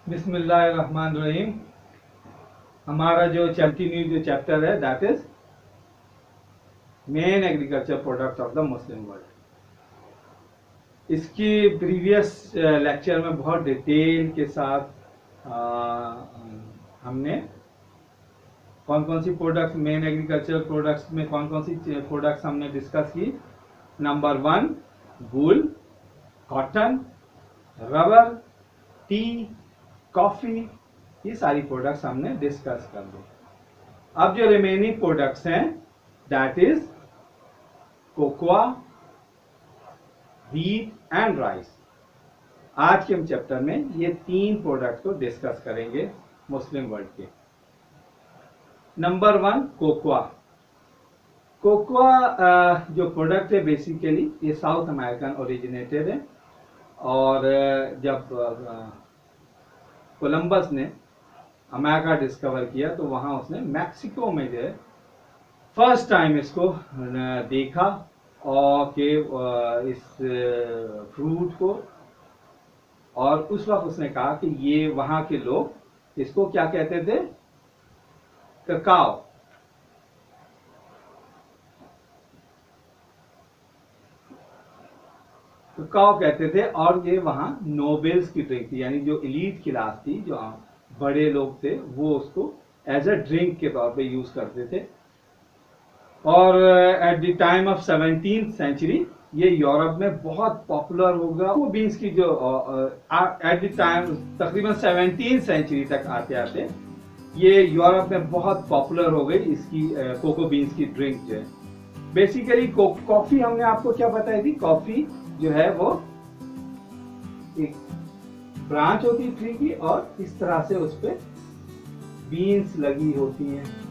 बिस्मिल्लाहिर्रहमानिर्रहीम। हमारा जो कंटिन्यू चैप्टर है that is main agriculture product of the Muslim world. इसकी प्रीवियस लेक्चर में बहुत डिटेल के साथ हमने कौन कौन सी प्रोडक्ट्स मेन एग्रीकल्चर प्रोडक्ट्स में कौन कौन सी प्रोडक्ट्स हमने डिस्कस की। नंबर 1 वूल, कॉटन, रबर, टी, कॉफी, ये सारी प्रोडक्ट्स हमने डिस्कस कर दी। अब जो रिमेनिंग प्रोडक्ट्स हैं that is cocoa, wheat and rice. आज के हम चैप्टर में ये 3 प्रोडक्ट्स को डिस्कस करेंगे मुस्लिम वर्ल्ड के। Number 1 cocoa. कोकोआ जो प्रोडक्ट है बेसिकली ये साउथ अमेरिकन ओरिजिनेटेड है और जब कोलंबस ने अमेरिका डिस्कवर किया तो वहां उसने मैक्सिको में जो है फर्स्ट टाइम इसको देखा और कि इस फ्रूट को, और उस वक्त उसने कहा कि ये वहां के लोग इसको क्या कहते थे, ककाओ। ककाओ कहते थे और ये वहां नोबेल्स की ड्रिंक थी, यानी जो एलीट क्लास थी, जो बड़े लोग थे, वो उसको एज अ ड्रिंक के तौर पे यूज करते थे। और at the time of 17th century ये यूरोप में बहुत पॉपुलर होगा। वो बीन्स की जो एट द टाइम तकरीबन 17th सेंचुरी तक आते आते ये यूरोप में बहुत पॉपुलर हो गई इसकी कोको बीन्स की ड्रिंक जो है। बेसिकली कॉफी हमने आपको क्या बताई थी, कॉफी जो है वो एक ब्रांच होती है ट्री की और इस तरह से उस पे बीन्स लगी होती हैं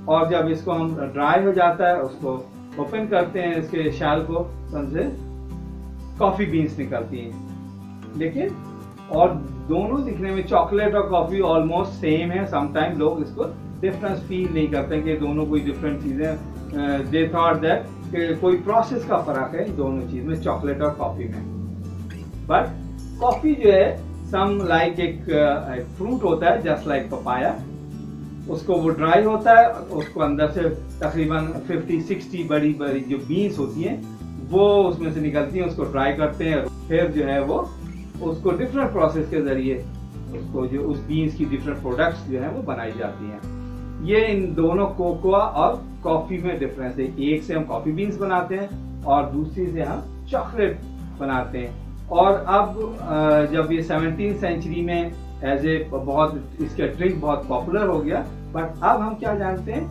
और जब इसको हम ड्राई हो जाता है उसको ओपन करते हैं इसके शाल को, समझे, कॉफी बीन्स निकलती हैं। लेकिन और दोनों दिखने में चॉकलेट और कॉफी ऑलमोस्ट सेम है। समटाइम लोग इसको डिफरेंस फील नहीं करते कि दोनों कोई डिफरेंट चीजें, दे थॉट दैट कि कोई प्रोसेस का फर्क है दोनों चीज में, चॉकलेट और कॉफी में। बट कॉफी जो है सम लाइक एक फ्रूट होता है जस्ट लाइक पपाया, उसको वो ड्राई होता है, उसको अंदर से तकरीबन 50-60 बड़ी बड़ी जो बीन्स होती हैं वो उसमें से निकलती हैं, उसको ड्राई करते हैं, फिर जो है वो उसको डिफरेंट प्रोसेस के जरिए उसको जो उस बीन्स की डिफरेंट प्रोडक्ट्स जो है वो बनाई जाती हैं। ये इन दोनों कोकोआ और कॉफी में डिफरेंस है। एक से हम कॉफी बीन्स बनाते हैं और दूसरी से हम चॉकलेट बनाते हैं। और अब जब ये 17th सेंचुरी में एज ए बहुत इसका ड्रिंक बहुत पॉपुलर हो गया, बट अब हम क्या जानते हैं,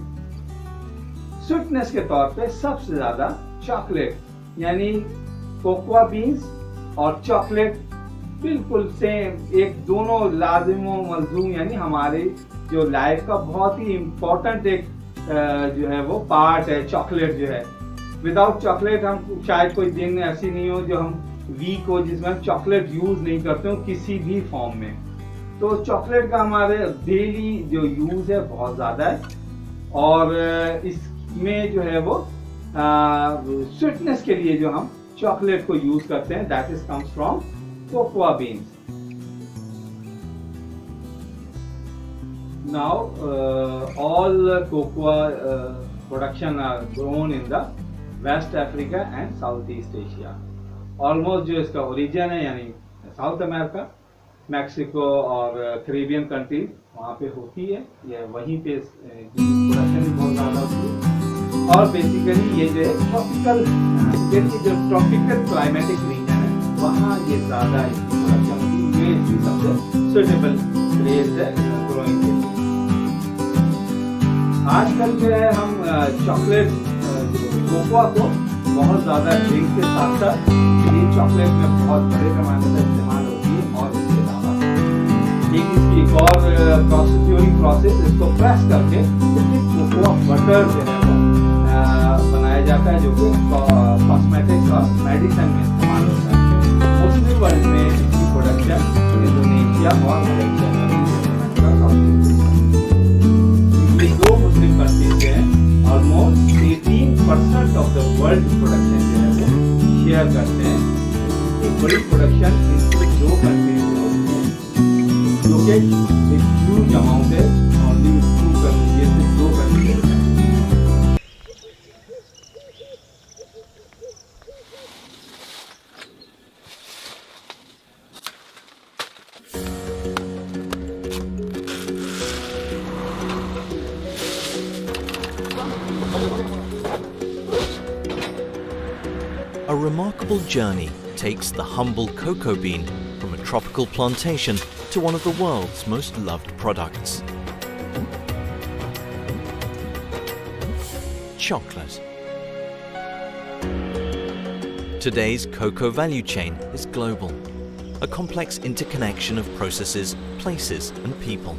स्वीटनेस के तौर पे सबसे ज्यादा चॉकलेट, यानी कोकोआ बीन्स और चॉकलेट बिल्कुल सेम, एक दोनों लाजिम व मलजूम, यानी हमारे जो लाइफ का बहुत ही इम्पोर्टेंट एक जो है वो पार्ट है चॉकलेट जो है। विदाउट चॉकलेट हम शायद कोई दिन ऐसी नहीं हो जो हम वीक हो जिसमें हम चॉकलेट यूज नहीं करते हो किसी भी फॉर्म में। तो चॉकलेट का हमारे डेली जो यूज है बहुत ज्यादा है और इसमें जो है वो स्वीटनेस के लिए जो हम चॉकलेट को यूज करते हैं that is comes from cocoa beans. Now all cocoa production are grown in the West Africa and South East Asia. Almost जो इसका ओरिजिन है यानी साउथ अमेरिका, मैक्सिको और कैरिबियन कंट्री वहाँ पे होती है, या वहीं पे प्रोडक्शन भी बहुत ज़्यादा होती है। और बेसिकली ये जो है ट्रॉपिकल क्लाइमेटिक रीजन है वहाँ ये ज़्यादा इसकी प्रोडक्शन होती है। ये इसकी सबसे सुटेबल प्लेस है ग्रोइंग के लिए। आजकल जो है हम चॉकलेट कोकोआ को बहुत ज़्यादा ड्रिंक के साथ साथ ये चॉकलेट में बहुत बड़े पैमाने पर इस्तेमाल होती है। और इसके अलावा इसकी एक और प्रोसेसिंग प्रोसेस, इसको प्रेस करके कोकोआ बटर जो है वो बनाया जाता है, जो कि कॉस्मेटिक्स और मेडिसिन में इस्तेमाल होता है। मुस्लिम वर्ल्ड में इसकी प्रोडक्शन इंडोनेशिया और मलेशिया ये 2 मुस्लिम कंट्रीज हैं almost 18% of the world production जो है वो शेयर करते हैं। बड़ी प्रोडक्शन इन 2 कंट्रीज में होती है, जो कि एक ह्यूज अमाउंट है, ओनली 2 कंट्रीज से 2 कंट्रीज है। A remarkable journey takes the humble cocoa bean from a tropical plantation to one of the world's most loved products. Chocolate. Today's cocoa value chain is global, a complex interconnection of processes, places and people.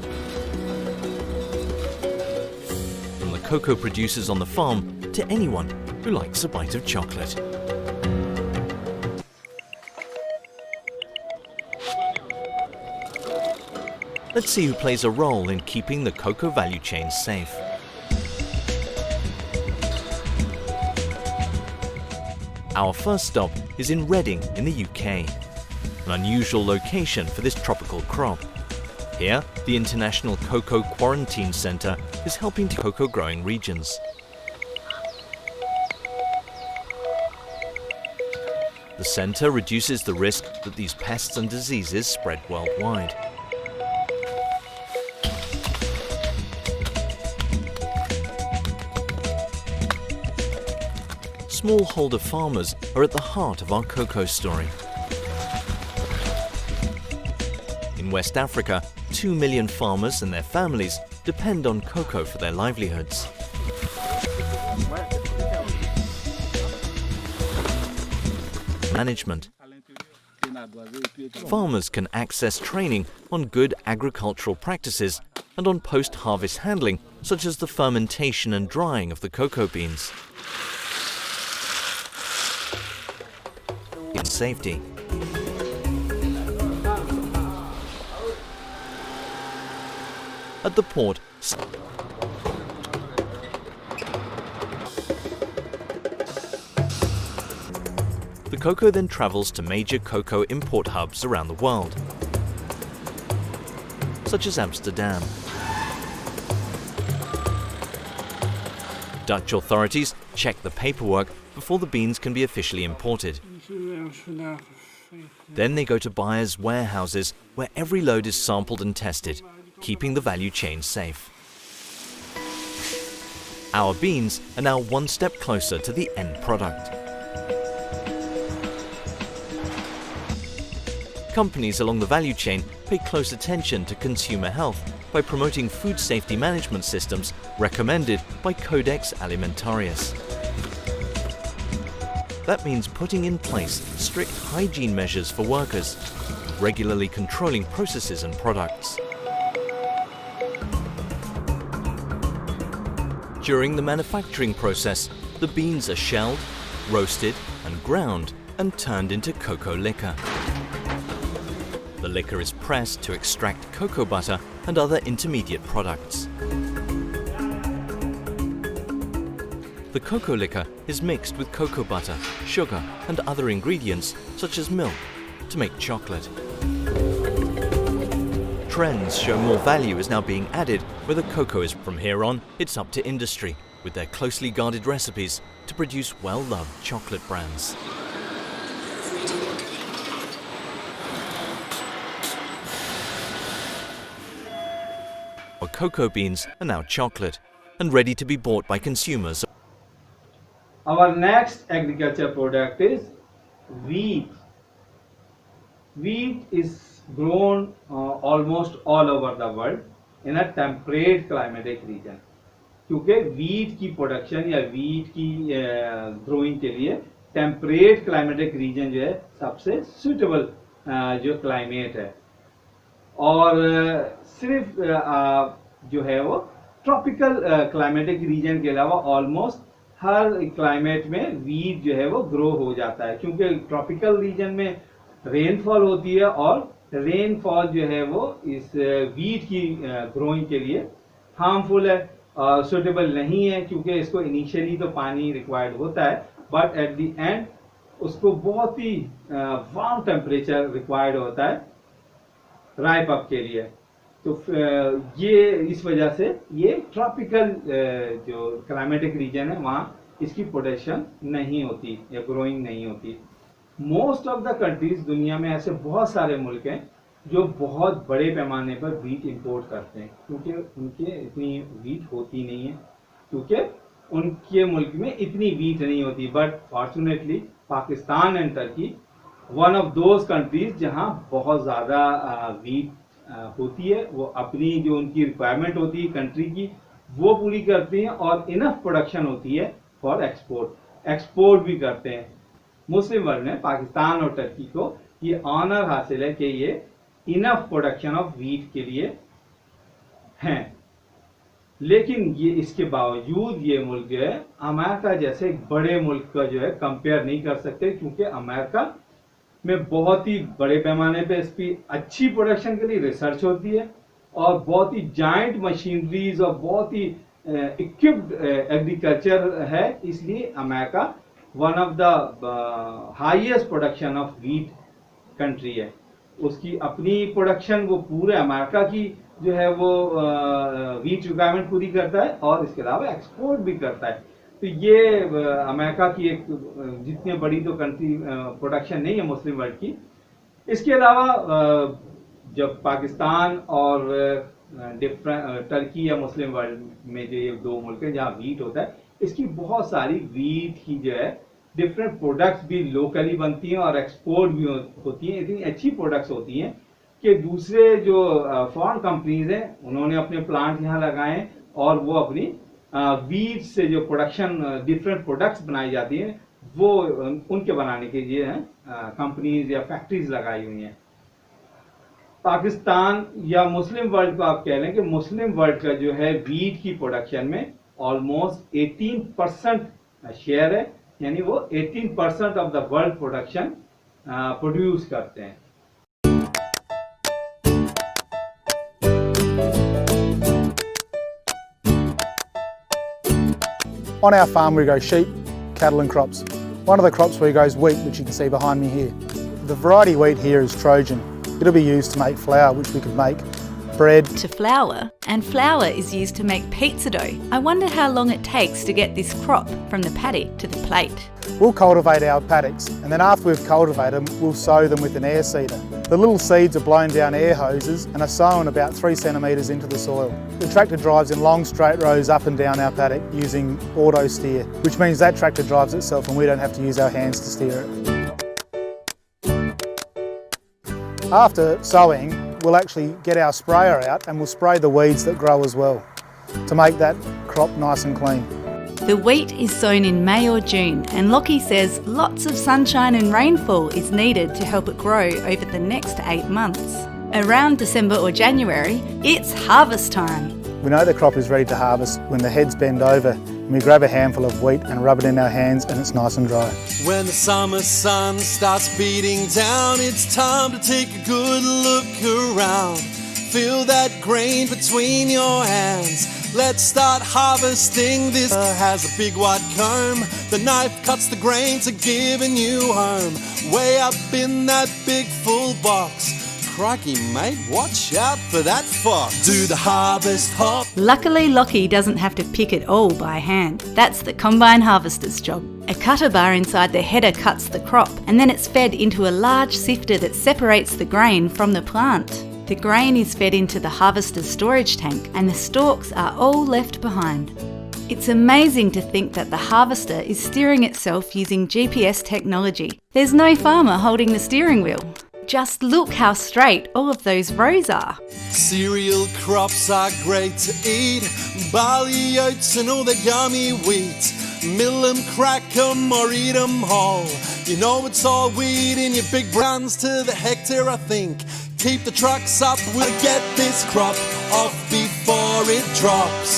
From the cocoa producers on the farm to anyone who likes a bite of chocolate. Let's see who plays a role in keeping the cocoa value chain safe. Our first stop is in Reading in the UK, an unusual location for this tropical crop. Here, the International Cocoa Quarantine Centre is helping to cocoa growing regions. The centre reduces the risk that these pests and diseases spread worldwide. Smallholder farmers are at the heart of our cocoa story. In West Africa, 2 million farmers and their families depend on cocoa for their livelihoods. Management. Farmers can access training on good agricultural practices and on post-harvest handling, such as the fermentation and drying of the cocoa beans. In safety. At the port, the cocoa then travels to major cocoa import hubs around the world, such as Amsterdam. Dutch authorities check the paperwork before the beans can be officially imported. Then they go to buyers' warehouses where every load is sampled and tested, keeping the value chain safe. Our beans are now one step closer to the end product. Companies along the value chain pay close attention to consumer health by promoting food safety management systems recommended by Codex Alimentarius. That means putting in place strict hygiene measures for workers, regularly controlling processes and products. During the manufacturing process, the beans are shelled, roasted and ground and turned into cocoa liquor. The liquor is pressed to extract cocoa butter and other intermediate products. The cocoa liquor is mixed with cocoa butter, sugar and other ingredients such as milk to make chocolate. Trends show more value is now being added where the cocoa is. From here on, it's up to industry with their closely guarded recipes to produce well-loved chocolate brands. Our cocoa beans are now chocolate and ready to be bought by consumers. Our next agriculture product is wheat. Wheat is grown almost all over the world in a temperate climatic region. क्योंकि wheat की production या wheat की growing के लिए temperate climatic region जो है सबसे suitable जो climate है. और सिर्फ जो है वो ट्रॉपिकल क्लाइमेटिक रीजन के अलावा ऑलमोस्ट हर क्लाइमेट में वीट जो है वो ग्रो हो जाता है, क्योंकि ट्रॉपिकल रीजन में रेनफॉल होती है और रेनफॉल जो है वो इस वीट की ग्रोइंग के लिए हार्मफुल है, सुटेबल नहीं है, क्योंकि इसको इनिशियली तो पानी रिक्वायर्ड होता है, बट एट द एंड उसको बहुत ही वार्म टेम्परेचर रिक्वायर्ड होता है राइप अप के लिए। तो ये इस वजह से ये ट्रॉपिकल जो क्लाइमेटिक रीजन है वहाँ इसकी प्रोडक्शन नहीं होती या ग्रोइंग नहीं होती। मोस्ट ऑफ द कंट्रीज, दुनिया में ऐसे बहुत सारे मुल्क हैं जो बहुत बड़े पैमाने पर वीट इंपोर्ट करते हैं, क्योंकि उनके इतनी वीट होती नहीं है, क्योंकि उनके मुल्क में इतनी वीट नहीं होती। But fortunately Pakistan and Turkey one of those countries जहां बहुत ज़्यादा वीट होती है, वो अपनी जो उनकी रिक्वायरमेंट होती है कंट्री की वो पूरी करती हैं और इनफ प्रोडक्शन होती है फॉर एक्सपोर्ट भी करते हैं। मुस्लिम वर्ल्ड में पाकिस्तान और टर्की को ये ऑनर हासिल है कि ये इनफ प्रोडक्शन ऑफ वीट के लिए हैं। लेकिन ये इसके बावजूद ये मुल्क जो है अमेरिका जैसे एक बड़े मुल्क का जो है कंपेयर नहीं कर सकते, क्योंकि अमेरिका में बहुत ही बड़े पैमाने पे इसकी अच्छी प्रोडक्शन के लिए रिसर्च होती है और बहुत ही जाइंट मशीनरीज और बहुत ही इक्विप्ड एग्रीकल्चर है। इसलिए America one of the highest production of wheat country है। उसकी अपनी प्रोडक्शन वो पूरे अमेरिका की जो है वो वीट रिक्वायरमेंट पूरी करता है और इसके अलावा एक्सपोर्ट भी करता है। तो ये अमेरिका की एक जितनी बड़ी तो कंट्री प्रोडक्शन नहीं है मुस्लिम वर्ल्ड की। इसके अलावा जब पाकिस्तान और टर्की या मुस्लिम वर्ल्ड में जो ये दो मुल्क हैं जहाँ वीट होता है, इसकी बहुत सारी वीट की जो है डिफरेंट प्रोडक्ट्स भी लोकली बनती हैं और एक्सपोर्ट भी होती हैं। इतनी अच्छी प्रोडक्ट्स होती हैं कि दूसरे जो फॉरेन कंपनीज हैं उन्होंने अपने प्लांट यहाँ लगाए और वो अपनी वीट से जो प्रोडक्शन डिफरेंट प्रोडक्ट्स बनाई जाती हैं वो उनके बनाने के लिए कंपनीज या फैक्ट्रीज लगाई हुई हैं। पाकिस्तान या मुस्लिम वर्ल्ड को आप कह लें कि मुस्लिम वर्ल्ड का जो है वीट की प्रोडक्शन में ऑलमोस्ट 18% शेयर है, यानी वो 18% of the world production produce करते हैं। On our farm we grow sheep, cattle and crops. One of the crops we grow is wheat, which you can see behind me here. The variety wheat here is Trojan. It'll be used to make flour, which we could make bread. To flour, and flour is used to make pizza dough. I wonder how long it takes to get this crop from the paddy to the plate. We'll cultivate our paddocks, and then after we've cultivated them, we'll sow them with an air seeder. The little seeds are blown down air hoses and are sown about 3 centimetres into the soil. The tractor drives in long straight rows up and down our paddock using auto steer, which means that tractor drives itself and we don't have to use our hands to steer it. After sowing, we'll actually get our sprayer out and we'll spray the weeds that grow as well to make that crop nice and clean. The wheat is sown in May or June, and Lockie says lots of sunshine and rainfall is needed to help it grow over the next 8 months. Around December or January, it's harvest time. We know the crop is ready to harvest when the heads bend over and we grab a handful of wheat and rub it in our hands and it's nice and dry. When the summer sun starts beating down, it's time to take a good look around. Feel that grain between your hands. Let's start harvesting. This has a big wide comb. The knife cuts the grain to give a new home. Way up in that big full box. Crikey, mate, watch out for that fox. Do the harvest hop. Luckily, Lockie doesn't have to pick it all by hand. That's the combine harvester's job. A cutter bar inside the header cuts the crop, and then it's fed into a large sifter that separates the grain from the plant. The grain is fed into the harvester's storage tank, and the stalks are all left behind. It's amazing to think that the harvester is steering itself using GPS technology. There's no farmer holding the steering wheel. Just look how straight all of those rows are. Cereal crops are great to eat. Barley, oats and all the yummy wheat. Mill 'em, crack 'em or eat 'em whole. You know it's all wheat in your big browns to the hectare, I think. Keep the trucks up, we'll get this crop off before it drops.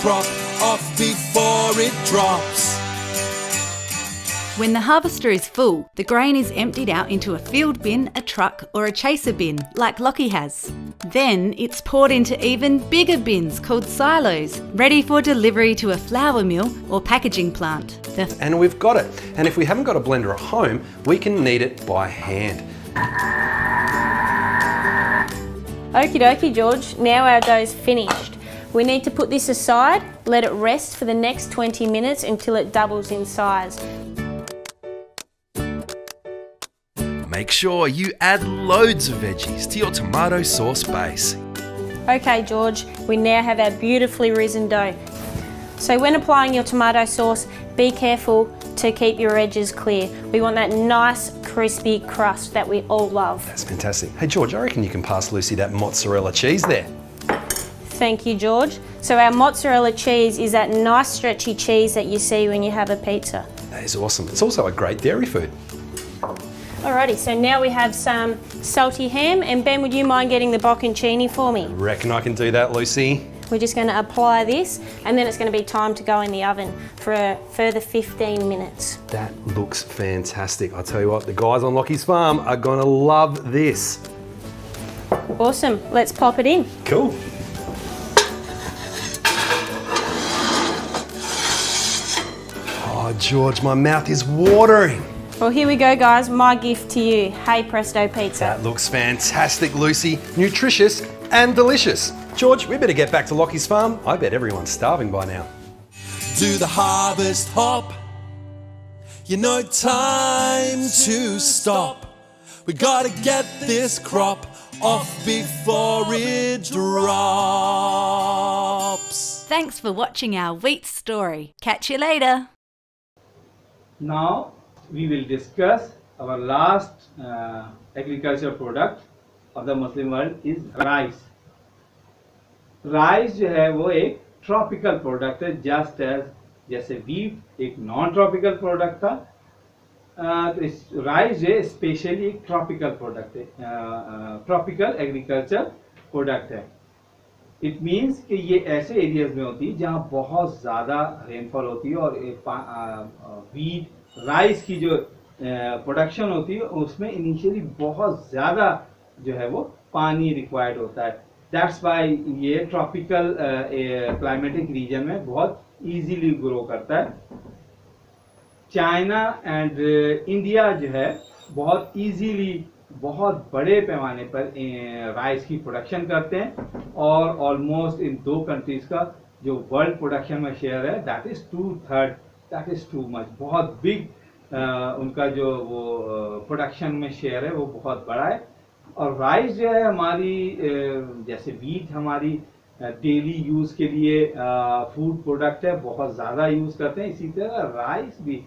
Crop off before it drops. When the harvester is full, the grain is emptied out into a field bin, a truck or a chaser bin, like Lockie has. Then it's poured into even bigger bins called silos, ready for delivery to a flour mill or packaging plant. And we've got it. And if we haven't got a blender at home, we can knead it by hand. Okie dokie, George, now our dough's finished. We need to put this aside, let it rest for the next 20 minutes until it doubles in size. Make sure you add loads of veggies to your tomato sauce base. Okay, George, we now have our beautifully risen dough. So when applying your tomato sauce, be careful to keep your edges clear. We want that nice crispy crust that we all love. That's fantastic. Hey George, I reckon you can pass Lucy that mozzarella cheese there. Thank you, George. So our mozzarella cheese is that nice stretchy cheese that you see when you have a pizza. That is awesome. It's also a great dairy food. Alrighty, so now we have some salty ham, and Ben, would you mind getting the bocconcini for me? Reckon I can do that, Lucy. We're just going to apply this, and then it's going to be time to go in the oven for a further 15 minutes. That looks fantastic. I tell you what, the guys on Lockie's farm are gonna love this. Awesome, let's pop it in. Cool. Oh, George, my mouth is watering. Well, here we go, guys. My gift to you. Hey Presto Pizza. That looks fantastic, Lucy. Nutritious and delicious. George, we better get back to Lockie's farm. I bet everyone's starving by now. Do the harvest hop. You know, time to stop. We gotta get this crop off before it drops. Thanks for watching our wheat story. Catch you later. Now we will discuss our last agriculture product of the Muslim world is rice. Rice जो है वो एक tropical product है, just as जैसे wheat एक non tropical product था, तो इस राइस जो है स्पेशली एक ट्रॉपिकल प्रोडक्ट है, ट्रॉपिकल एग्रीकल्चर प्रोडक्ट है. इट मीन्स कि ये ऐसे एरियाज में होती है जहाँ बहुत ज़्यादा रेनफॉल होती है और वीट राइस की जो प्रोडक्शन होती है उसमें इनिशियली बहुत ज़्यादा जो है वो पानी रिक्वायर्ड होता है. दैट्स वाई ये ट्रॉपिकल क्लाइमेटिक रीजन में बहुत इजीली ग्रो करता है. चाइना एंड इंडिया जो है बहुत इजीली बहुत बड़े पैमाने पर राइस की प्रोडक्शन करते हैं और ऑलमोस्ट इन दो कंट्रीज का जो वर्ल्ड प्रोडक्शन में शेयर है that is 2/3. That is too much. बहुत बिग उनका जो वो प्रोडक्शन में शेयर है वो बहुत बड़ा है. और राइस जो है हमारी जैसे वीट हमारी डेली यूज़ के लिए फूड प्रोडक्ट है, बहुत ज़्यादा यूज़ करते हैं. इसी तरह राइस भी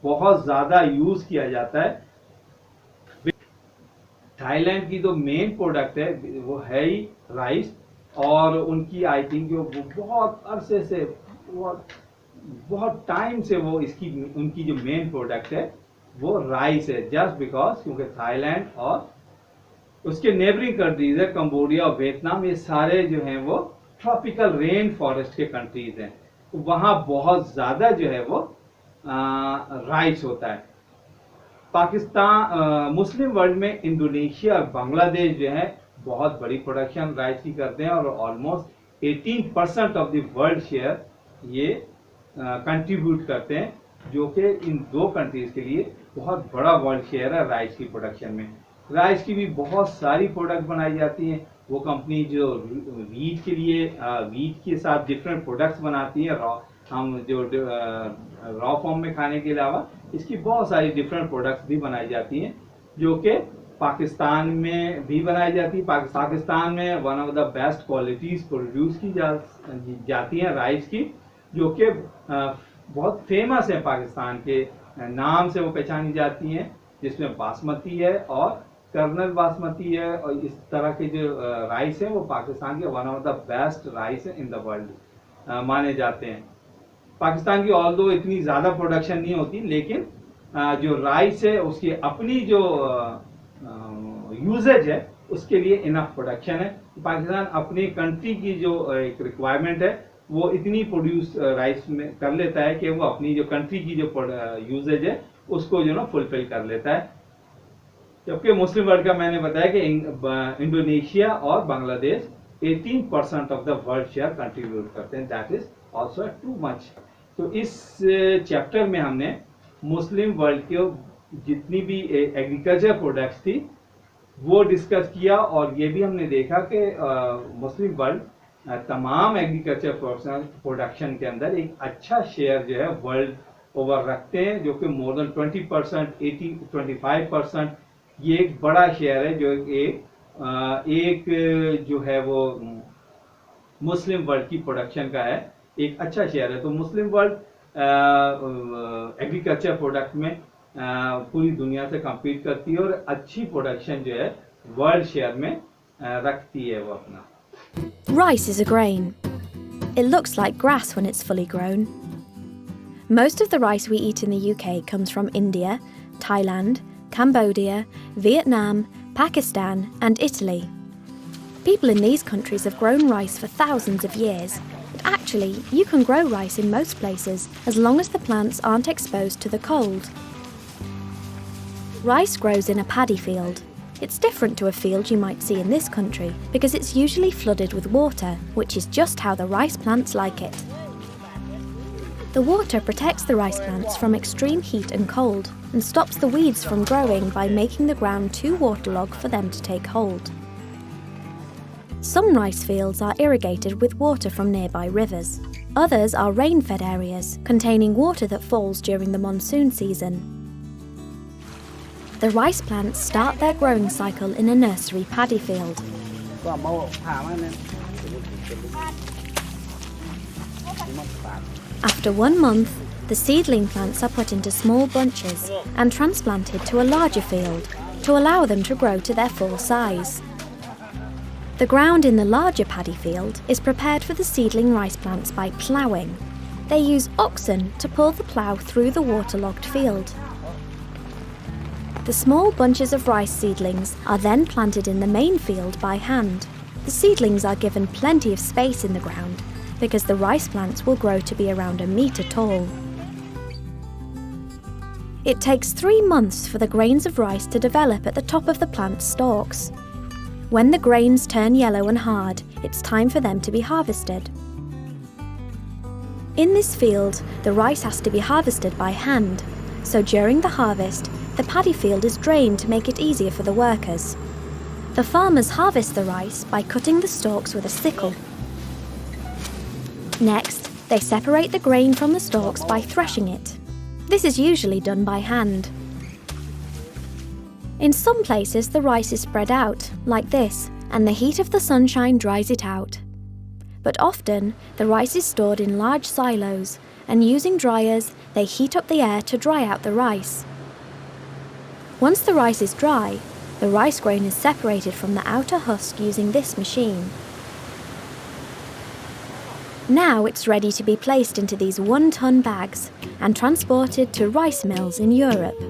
बहुत ज़्यादा यूज़ किया जाता है. थाईलैंड की जो मेन प्रोडक्ट है वो है ही राइस और उनकी आई थिंक वो बहुत अरसे से बहुत टाइम से वो इसकी उनकी जो मेन प्रोडक्ट है वो राइस है, जस्ट बिकॉज क्योंकि थाईलैंड और उसके नेबरिंग कंट्रीज है कंबोडिया और वियतनाम, ये सारे जो हैं वो ट्रॉपिकल रेन फॉरेस्ट के कंट्रीज हैं, तो वहाँ बहुत ज़्यादा जो है वो राइस होता है. पाकिस्तान मुस्लिम वर्ल्ड में इंडोनेशिया और बांग्लादेश जो है बहुत बड़ी प्रोडक्शन राइस की करते हैं और almost 18% of the world share ये कंट्रीब्यूट करते हैं, जो कि इन दो कंट्रीज के लिए बहुत बड़ा वर्ल्ड शेयर है राइस की प्रोडक्शन में. राइस की भी बहुत सारी प्रोडक्ट बनाई जाती हैं. वो कंपनी जो वीट के लिए वीट के साथ डिफरेंट प्रोडक्ट्स बनाती है, हम जो रॉ फॉर्म में खाने के अलावा इसकी बहुत सारी डिफरेंट प्रोडक्ट्स भी बनाई जाती हैं जो कि पाकिस्तान में भी बनाई जाती है. पाकिस्तान में one of the best qualities produce की जाती हैं राइस की, जो कि बहुत फेमस है, पाकिस्तान के नाम से वो पहचानी जाती हैं, जिसमें बासमती है और कर्नल बासमती है और इस तरह के जो राइस हैं वो पाकिस्तान के one of the best rice in the world माने जाते हैं. पाकिस्तान की ऑल्दो इतनी ज़्यादा प्रोडक्शन नहीं होती, लेकिन जो राइस है उसकी अपनी जो यूजेज है उसके लिए इनफ प्रोडक्शन है. पाकिस्तान अपनी कंट्री की जो एक रिक्वायरमेंट है वो इतनी प्रोड्यूस राइस में कर लेता है कि वो अपनी जो कंट्री की जो यूजेज है उसको जो ना फुलफिल कर लेता है. जबकि मुस्लिम वर्ल्ड का मैंने बताया कि इंडोनेशिया और Bangladesh 18% of the world share contribute करते हैं. That is also too much. तो इस चैप्टर में हमने मुस्लिम वर्ल्ड के जितनी भी एग्रीकल्चर प्रोडक्ट्स थी वो डिस्कस किया, और ये भी हमने देखा कि मुस्लिम वर्ल्ड तमाम एग्रीकल्चर प्रोडक्शन के अंदर एक अच्छा शेयर जो है वर्ल्ड ओवर रखते हैं, जो कि मोर देन 20%, 25%, ये एक बड़ा शेयर है जो एक जो है वो मुस्लिम वर्ल्ड की प्रोडक्शन का है, एक अच्छा शेयर है। तो मुस्लिम वर्ल्ड एग्रीकल्चर प्रोडक्ट में पूरी दुनिया से compete करती है और अच्छी प्रोडक्शन जो है वर्ल्ड शेयर में रखती है वो अपना। Rice is a grain. It looks like grass when it's fully grown. Most of the rice we eat in the UK comes from India, Thailand, Cambodia, Vietnam, Pakistan and Italy. People in these countries have grown rice for thousands of years. But actually, you can grow rice in most places as long as the plants aren't exposed to the cold. Rice grows in a paddy field. It's different to a field you might see in this country because it's usually flooded with water, which is just how the rice plants like it. The water protects the rice plants from extreme heat and cold and stops the weeds from growing by making the ground too waterlogged for them to take hold. Some rice fields are irrigated with water from nearby rivers. Others are rain-fed areas containing water that falls during the monsoon season. The rice plants start their growing cycle in a nursery paddy field. After 1 month, the seedling plants are put into small bunches and transplanted to a larger field to allow them to grow to their full size. The ground in the larger paddy field is prepared for the seedling rice plants by ploughing. They use oxen to pull the plough through the waterlogged field. The small bunches of rice seedlings are then planted in the main field by hand. The seedlings are given plenty of space in the ground because the rice plants will grow to be around 1 metre tall. It takes 3 months for the grains of rice to develop at the top of the plant's stalks. When the grains turn yellow and hard, it's time for them to be harvested. In this field, the rice has to be harvested by hand, so during the harvest, the paddy field is drained to make it easier for the workers. The farmers harvest the rice by cutting the stalks with a sickle. Next, they separate the grain from the stalks by threshing it. This is usually done by hand. In some places, the rice is spread out, like this, and the heat of the sunshine dries it out. But often, the rice is stored in large silos, and using dryers, they heat up the air to dry out the rice. Once the rice is dry, the rice grain is separated from the outer husk using this machine. Now it's ready to be placed into these 1-ton bags and transported to rice mills in Europe.